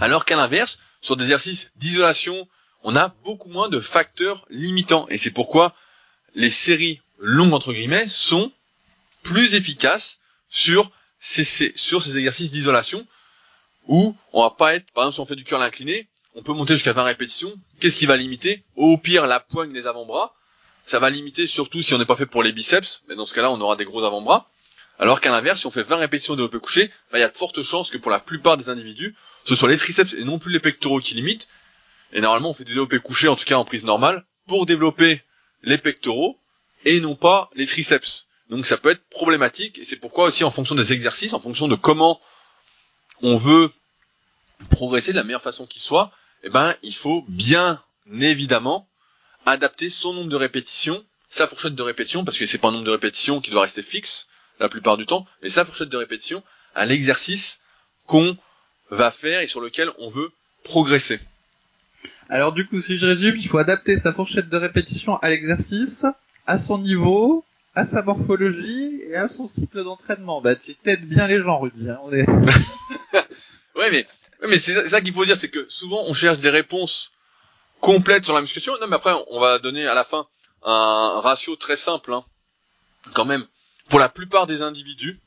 Alors qu'à l'inverse, sur des exercices d'isolation, on a beaucoup moins de facteurs limitants. Et c'est pourquoi les séries longues, entre guillemets, sont plus efficaces sur ces exercices d'isolation, où on va pas être, par exemple, si on fait du curl incliné, on peut monter jusqu'à 20 répétitions. Qu'est-ce qui va limiter? Au pire, la poigne des avant-bras. Ça va limiter surtout si on n'est pas fait pour les biceps, mais dans ce cas-là, on aura des gros avant-bras. Alors qu'à l'inverse, si on fait 20 répétitions de développé couché, il y a de fortes chances que pour la plupart des individus, ce soit les triceps et non plus les pectoraux qui limitent. Et normalement, on fait du développé couché, en tout cas en prise normale, pour développer les pectoraux et non pas les triceps. Donc ça peut être problématique, et c'est pourquoi aussi en fonction des exercices, en fonction de comment on veut progresser de la meilleure façon qui soit, il faut bien évidemment adapter son nombre de répétitions, sa fourchette de répétitions, parce que c'est pas un nombre de répétitions qui doit rester fixe la plupart du temps, mais sa fourchette de répétitions à l'exercice qu'on va faire et sur lequel on veut progresser. Alors du coup, si je résume, il faut adapter sa fourchette de répétition à l'exercice, à son niveau, à sa morphologie et à son cycle d'entraînement. Tu t'aides bien les gens, Rudy. Hein, on est... Ouais, mais c'est ça qu'il faut dire, c'est que souvent on cherche des réponses complètes sur la musculation. Non, mais après on va donner à la fin un ratio très simple, hein. Quand même. Pour la plupart des individus,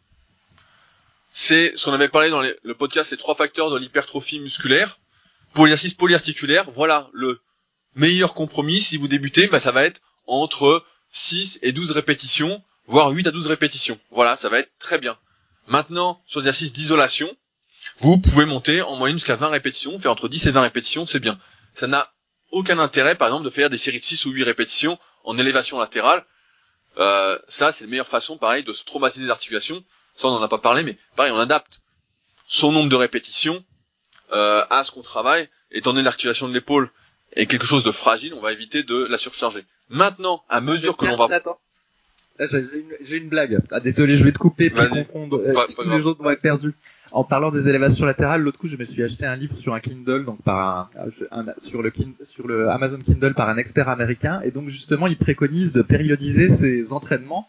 c'est ce qu'on avait parlé dans le podcast, les 3 facteurs de l'hypertrophie musculaire. Pour l'exercice polyarticulaire, voilà le meilleur compromis. Si vous débutez, ça va être entre 6 et 12 répétitions, voire 8 à 12 répétitions. Voilà, ça va être très bien. Maintenant, sur l'exercice d'isolation, vous pouvez monter en moyenne jusqu'à 20 répétitions, faire entre 10 et 20 répétitions, c'est bien. Ça n'a aucun intérêt, par exemple, de faire des séries de 6 ou 8 répétitions en élévation latérale. Ça, c'est la meilleure façon, pareil, de se traumatiser les articulations. Ça, on n'en a pas parlé, mais pareil, on adapte son nombre de répétitions à ce qu'on travaille. Étant donné l'articulation de l'épaule est quelque chose de fragile, on va éviter de la surcharger. Maintenant, à mesure que l'on va... Attends. Là, j'ai une blague. Ah, désolé, je vais te couper, puis confondre. Tous les autres vont être perdus. En parlant des élévations latérales, l'autre coup, je me suis acheté un livre sur un Kindle, donc sur le Amazon Kindle par un expert américain, et donc justement, il préconise de périodiser ses entraînements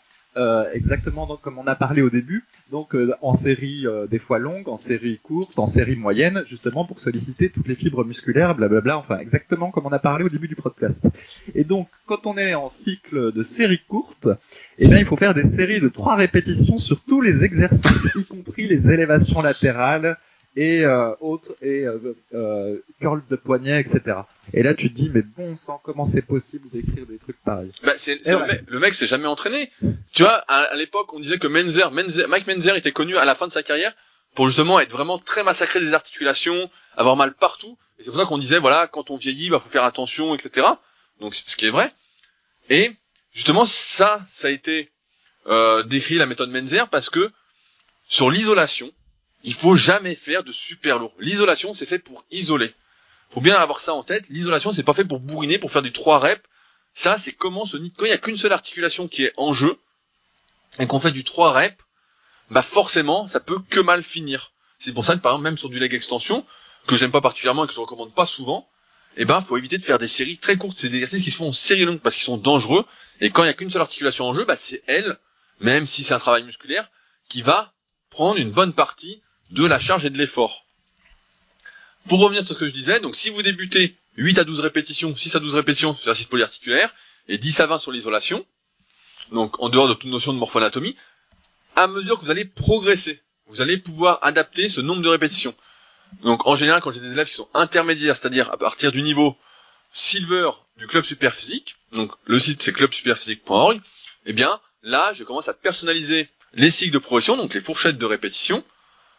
exactement donc, comme on a parlé au début, donc en série des fois longue, en série courte, en série moyenne, justement pour solliciter toutes les fibres musculaires, blablabla, enfin exactement comme on a parlé au début du podcast. Et donc, quand on est en cycle de série courte, il faut faire des séries de 3 répétitions sur tous les exercices, y compris les élévations latérales et curl de poignet, etc. Et là, tu te dis, mais bon sang, comment c'est possible d'écrire des trucs pareils? Le mec s'est jamais entraîné. Tu vois, à l'époque, on disait que Mike Menzer était connu à la fin de sa carrière pour justement être vraiment très massacré des articulations, avoir mal partout. Et c'est pour ça qu'on disait, voilà, quand on vieillit, faut faire attention, etc. Donc, ce qui est vrai. Et justement, ça a été décrit la méthode Menzer parce que sur l'isolation, il faut jamais faire de super lourd. L'isolation, c'est fait pour isoler. Faut bien avoir ça en tête. L'isolation, c'est pas fait pour bourriner, pour faire du 3 reps. Ça, c'est quand il y a qu'une seule articulation qui est en jeu et qu'on fait du 3 reps, forcément, ça peut que mal finir. C'est pour ça que, par exemple, même sur du leg extension, que j'aime pas particulièrement et que je recommande pas souvent, faut éviter de faire des séries très courtes. C'est des exercices qui se font en série longue parce qu'ils sont dangereux. Et quand il y a qu'une seule articulation en jeu, c'est elle, même si c'est un travail musculaire, qui va prendre une bonne partie de la charge et de l'effort. Pour revenir sur ce que je disais, donc si vous débutez 8 à 12 répétitions, 6 à 12 répétitions sur l'exercice polyarticulaire, et 10 à 20 sur l'isolation, donc en dehors de toute notion de morphoanatomie, à mesure que vous allez progresser, vous allez pouvoir adapter ce nombre de répétitions. Donc en général, quand j'ai des élèves qui sont intermédiaires, c'est-à-dire à partir du niveau silver du club Superphysique, donc le site c'est clubsuperphysique.org, là je commence à personnaliser les cycles de progression, donc les fourchettes de répétition,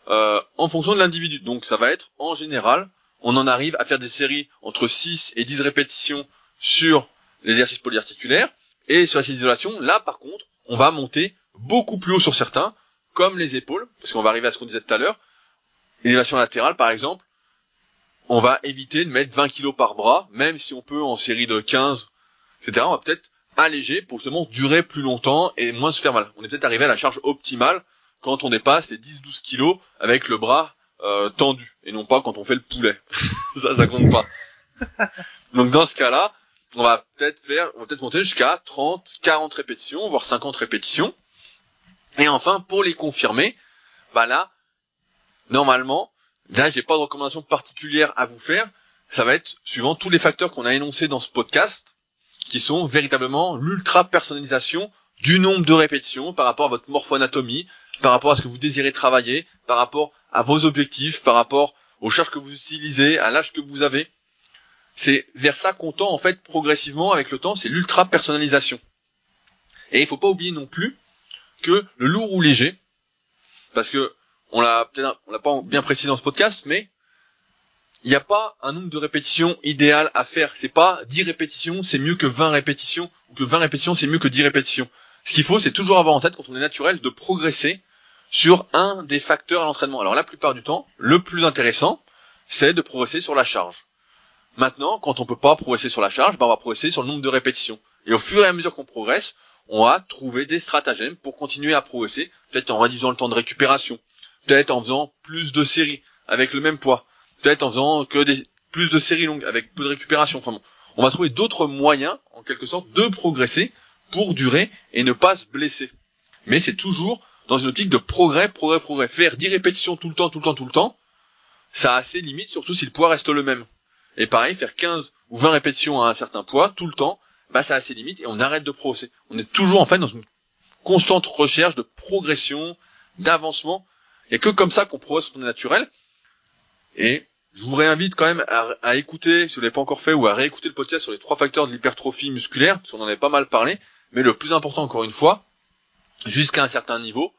en fonction de l'individu. Donc ça va être, en général, on en arrive à faire des séries entre 6 et 10 répétitions sur l'exercice polyarticulaire, et sur l'exercice d'isolation, là par contre, on va monter beaucoup plus haut sur certains, comme les épaules, parce qu'on va arriver à ce qu'on disait tout à l'heure, l'élévation latérale par exemple, on va éviter de mettre 20 kg par bras, même si on peut en série de 15, etc. On va peut-être alléger pour justement durer plus longtemps et moins se faire mal. On est peut-être arrivé à la charge optimale quand on dépasse les 10-12 kilos avec le bras tendu, et non pas quand on fait le poulet. ça compte pas. Donc dans ce cas-là, on va peut-être monter jusqu'à 30, 40 répétitions, voire 50 répétitions. Et enfin, pour les confirmer, bah là, normalement, là, j'ai pas de recommandation particulière à vous faire. Ça va être suivant tous les facteurs qu'on a énoncés dans ce podcast, qui sont véritablement l'ultra personnalisation du nombre de répétitions par rapport à votre morpho-anatomie, par rapport à ce que vous désirez travailler, par rapport à vos objectifs, par rapport aux charges que vous utilisez, à l'âge que vous avez. C'est vers ça qu'on tend en fait progressivement avec le temps, c'est l'ultra personnalisation. Et il faut pas oublier non plus que le lourd ou léger, parce que on l'a pas bien précisé dans ce podcast, mais il n'y a pas un nombre de répétitions idéal à faire. C'est pas 10 répétitions, c'est mieux que 20 répétitions, ou que 20 répétitions, c'est mieux que 10 répétitions. Ce qu'il faut, c'est toujours avoir en tête, quand on est naturel, de progresser sur un des facteurs à l'entraînement. Alors la plupart du temps, le plus intéressant, c'est de progresser sur la charge. Maintenant, quand on peut pas progresser sur la charge, on va progresser sur le nombre de répétitions. Et au fur et à mesure qu'on progresse, on va trouver des stratagèmes pour continuer à progresser, peut-être en réduisant le temps de récupération, peut-être en faisant plus de séries avec le même poids, peut-être en faisant plus de séries longues avec peu de récupération. Enfin bon, on va trouver d'autres moyens, en quelque sorte, de progresser pour durer et ne pas se blesser. Mais c'est toujours dans une optique de progrès. Faire 10 répétitions tout le temps, ça a ses limites, surtout si le poids reste le même. Et pareil, faire 15 ou 20 répétitions à un certain poids tout le temps, bah ça a ses limites et on arrête de progresser. On est toujours en fait dans une constante recherche de progression, d'avancement. Il n'y a que comme ça qu'on progresse quand on est naturel. Et je vous réinvite quand même à écouter, si vous ne l'avez pas encore fait, ou à réécouter le podcast sur les 3 facteurs de l'hypertrophie musculaire, parce qu'on en avait pas mal parlé. Mais le plus important, encore une fois, jusqu'à un certain niveau,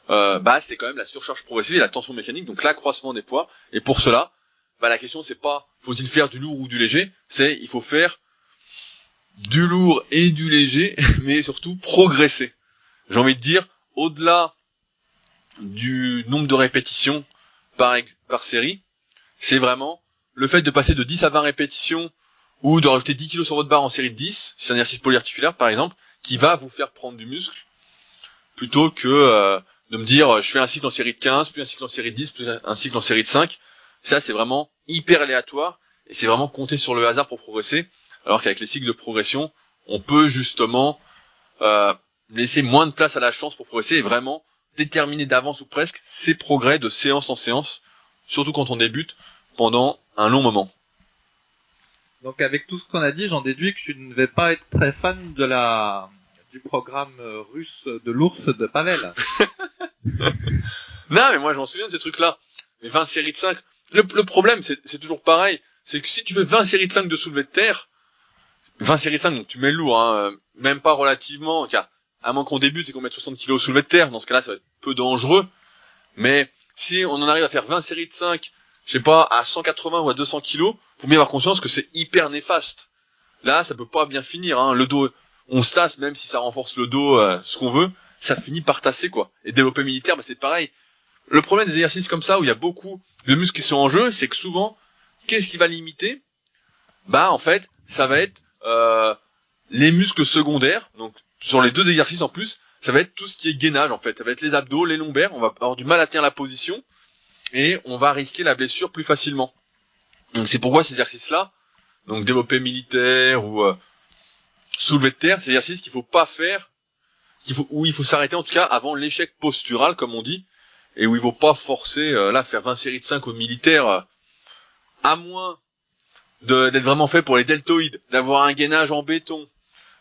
c'est quand même la surcharge progressive et la tension mécanique, donc l'accroissement des poids. Et pour cela, la question c'est pas faut-il faire du lourd ou du léger, c'est il faut faire du lourd et du léger, mais surtout progresser. J'ai envie de dire, au-delà du nombre de répétitions par série, c'est vraiment le fait de passer de 10 à 20 répétitions ou de rajouter 10 kg sur votre barre en série de 10, si c'est un exercice polyarticulaire par exemple, qui va vous faire prendre du muscle, plutôt que de me dire je fais un cycle en série de 15, puis un cycle en série de 10, puis un cycle en série de 5. Ça c'est vraiment hyper aléatoire et c'est vraiment compter sur le hasard pour progresser, alors qu'avec les cycles de progression, on peut justement laisser moins de place à la chance pour progresser et vraiment déterminer d'avance ou presque ses progrès de séance en séance, surtout quand on débute pendant un long moment. Donc avec tout ce qu'on a dit, j'en déduis que tu ne vais pas être très fan du programme russe de l'ours de Pavel. Non, mais moi je m'en souviens de ces trucs-là. Les 20 séries de 5. Le problème, c'est toujours pareil. C'est que si tu fais 20 séries de 5 de soulevé de terre, 20 séries de 5, donc tu mets le lourd, même pas relativement, car à moins qu'on débute et qu'on mette 60 kg au soulevé de terre, dans ce cas-là, ça va être peu dangereux. Mais si on en arrive à faire 20 séries de 5, je sais pas, à 180 ou à 200 kg, faut bien avoir conscience que c'est hyper néfaste. Là, ça peut pas bien finir, Le dos, on se tasse, même si ça renforce le dos, ce qu'on veut, ça finit par tasser, quoi. Et développé militaire, c'est pareil. Le problème des exercices comme ça, où il y a beaucoup de muscles qui sont en jeu, c'est que souvent, qu'est-ce qui va limiter? En fait, ça va être les muscles secondaires. Donc, sur les 2 exercices en plus, ça va être tout ce qui est gainage, en fait. Ça va être les abdos, les lombaires. On va avoir du mal à tenir la position et on va risquer la blessure plus facilement. Donc, c'est pourquoi ces exercices-là, donc développé militaire ou soulevé de terre, ces exercices qu'il faut pas faire, où il faut s'arrêter en tout cas avant l'échec postural, comme on dit, et où il faut pas forcer, faire 20 séries de 5 au militaire, à moins d'être vraiment fait pour les deltoïdes, d'avoir un gainage en béton,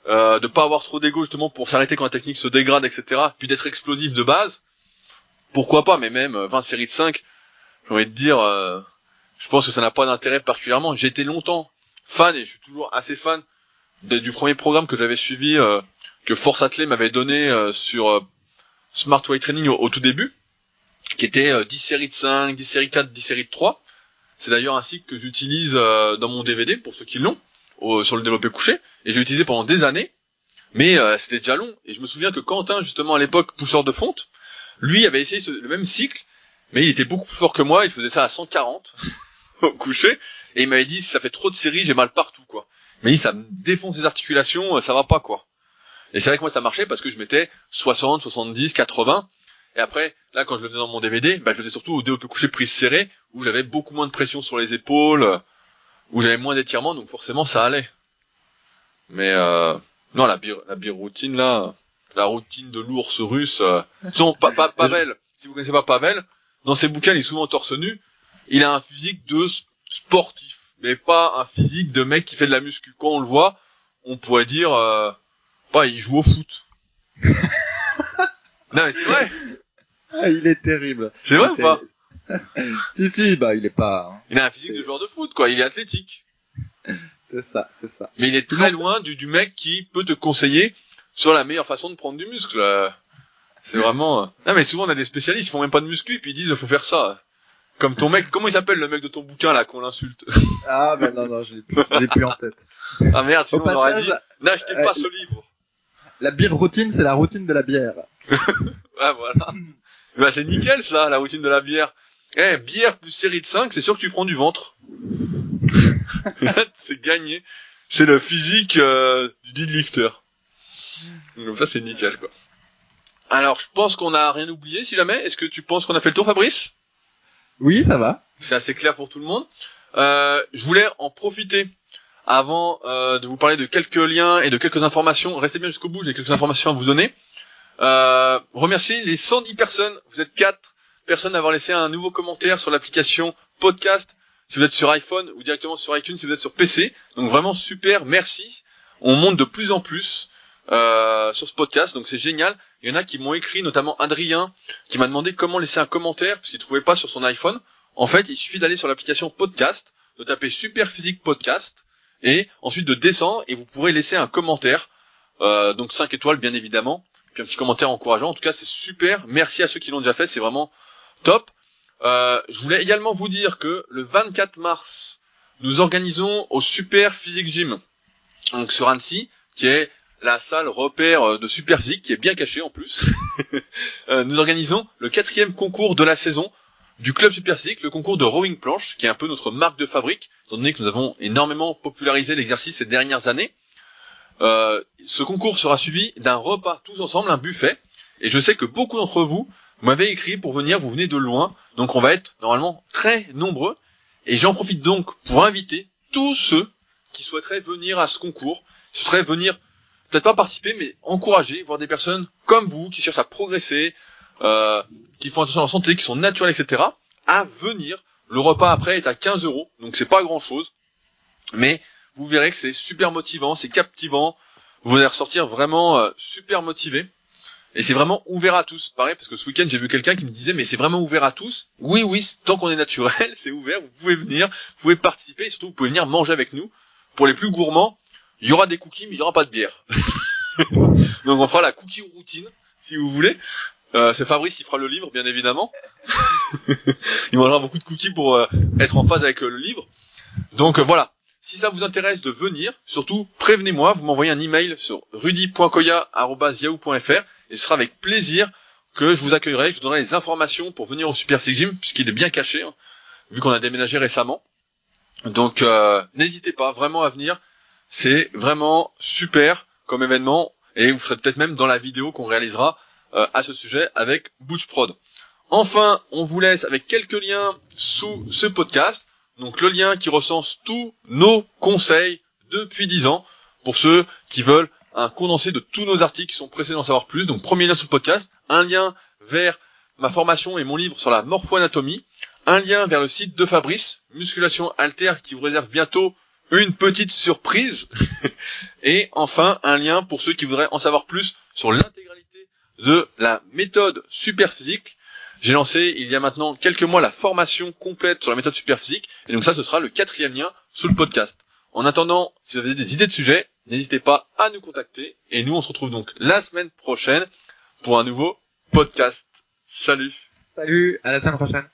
de pas avoir trop d'ego justement pour s'arrêter quand la technique se dégrade, etc. Puis d'être explosif de base, pourquoi pas, mais même 20 séries de 5, j'ai envie de dire, je pense que ça n'a pas d'intérêt particulièrement. J'étais longtemps fan, et je suis toujours assez fan, du premier programme que j'avais suivi, que Force Athlé m'avait donné sur Smart Weight Training au tout début, qui était 10 séries de 5, 10 séries de 4, 10 séries de 3. C'est d'ailleurs un cycle que j'utilise dans mon DVD, pour ceux qui l'ont, sur le développé couché, et j'ai utilisé pendant des années, mais c'était déjà long. Et je me souviens que Quentin, justement à l'époque, pousseur de fonte, lui avait essayé le même cycle, mais il était beaucoup plus fort que moi, il faisait ça à 140 au couché, et il m'avait dit, si ça fait trop de séries, j'ai mal partout, quoi. Mais ça me défonce les articulations, ça va pas, quoi. Et c'est vrai que moi ça marchait parce que je mettais 60, 70, 80, et après, là quand je le faisais dans mon DVD, je le faisais surtout au développé couché prise serrée, où j'avais beaucoup moins de pression sur les épaules, où j'avais moins d'étirement, donc forcément ça allait. Mais non, la biroutine là, la routine de l'ours russe, Pavel, si vous connaissez pas Pavel, dans ses bouquins, il est souvent torse nu. Il a un physique de sportif, mais pas un physique de mec qui fait de la muscu. Quand on le voit, on pourrait dire, il joue au foot. Non mais c'est vrai. Ah, il est terrible. C'est vrai ou pas? Si, il est pas. Hein. Il a un physique de joueur de foot, quoi. Il est athlétique. C'est ça. Mais il est très loin du mec qui peut te conseiller sur la meilleure façon de prendre du muscle. C'est vraiment. Non mais souvent on a des spécialistes, ils font même pas de muscu et puis ils disent faut faire ça. Comme ton mec, comment il s'appelle le mec de ton bouquin là qu'on l'insulte? Ah non, je l'ai plus en tête. Ah merde, sinon on aurait dit n'achetez pas ce livre. La bière routine, c'est la routine de la bière. Ouais, voilà. Bah, c'est nickel, ça, la routine de la bière. Bière plus série de 5, c'est sûr que tu prends du ventre. C'est gagné. C'est le physique du deadlifter. Donc ça, c'est nickel, quoi. Alors, je pense qu'on a rien oublié, si jamais. Est-ce que tu penses qu'on a fait le tour, Fabrice? Oui, ça va. C'est assez clair pour tout le monde. Je voulais en profiter avant de vous parler de quelques liens et de quelques informations. Restez bien jusqu'au bout, j'ai quelques informations à vous donner. Remercier les 110 personnes. Vous êtes 4 personnes à avoir laissé un nouveau commentaire sur l'application podcast. Si vous êtes sur iPhone ou directement sur iTunes, si vous êtes sur PC. Donc vraiment super, merci. On monte de plus en plus sur ce podcast, donc c'est génial. Il y en a qui m'ont écrit, notamment Adrien, qui m'a demandé comment laisser un commentaire, parce qu'il ne trouvait pas sur son iPhone. En fait, il suffit d'aller sur l'application podcast, de taper Super Physique Podcast, et ensuite de descendre, et vous pourrez laisser un commentaire, donc 5 étoiles bien évidemment, puis un petit commentaire encourageant. En tout cas, c'est super. Merci à ceux qui l'ont déjà fait, c'est vraiment top. Je voulais également vous dire que le 24 mars, nous organisons au Super Physique Gym, donc sur Annecy, qui est la salle repère de Super Physique, qui est bien cachée en plus. Nous organisons le 4e concours de la saison du club Super Physique, le concours de rowing planche, qui est un peu notre marque de fabrique, étant donné que nous avons énormément popularisé l'exercice ces dernières années. Ce concours sera suivi d'un repas tous ensemble, un buffet, et je sais que beaucoup d'entre vous m'avez écrit pour venir, vous venez de loin, donc on va être normalement très nombreux, et j'en profite donc pour inviter tous ceux qui souhaiteraient venir à ce concours, qui souhaiteraient venir, peut-être pas participer, mais encourager, voir des personnes comme vous, qui cherchent à progresser, qui font attention à leur santé, qui sont naturels, etc., à venir. Le repas après est à 15 €, donc c'est pas grand chose, mais vous verrez que c'est super motivant, c'est captivant, vous allez ressortir vraiment super motivé, et c'est vraiment ouvert à tous. Pareil, parce que ce week-end j'ai vu quelqu'un qui me disait mais c'est vraiment ouvert à tous. Oui, tant qu'on est naturel, c'est ouvert, vous pouvez venir, vous pouvez participer, et surtout vous pouvez venir manger avec nous. Pour les plus gourmands, il y aura des cookies, mais il n'y aura pas de bière. Donc on fera la cookie routine, si vous voulez. C'est Fabrice qui fera le livre, bien évidemment. Il mangera beaucoup de cookies pour être en phase avec le livre. Donc voilà. Si ça vous intéresse de venir, surtout prévenez-moi, vous m'envoyez un email sur rudy.koya@yahoo.fr et ce sera avec plaisir que je vous accueillerai, je vous donnerai les informations pour venir au Super Physique Gym, puisqu'il est bien caché, hein, vu qu'on a déménagé récemment. Donc n'hésitez pas vraiment à venir, c'est vraiment super comme événement, et vous serez peut-être même dans la vidéo qu'on réalisera à ce sujet avec Butch Prod. Enfin, on vous laisse avec quelques liens sous ce podcast. Donc le lien qui recense tous nos conseils depuis 10 ans, pour ceux qui veulent un condensé de tous nos articles qui sont pressés d'en savoir plus. Donc premier lien sur le podcast, un lien vers ma formation et mon livre sur la morpho-anatomie, un lien vers le site de Fabrice, Musculation Halter, qui vous réserve bientôt une petite surprise, et enfin un lien pour ceux qui voudraient en savoir plus sur l'intégralité de la méthode Super Physique. J'ai lancé il y a maintenant quelques mois la formation complète sur la méthode Super Physique, et donc ça ce sera le 4e lien sous le podcast. En attendant, si vous avez des idées de sujets, n'hésitez pas à nous contacter, et nous on se retrouve donc la semaine prochaine pour un nouveau podcast. Salut. Salut, à la semaine prochaine.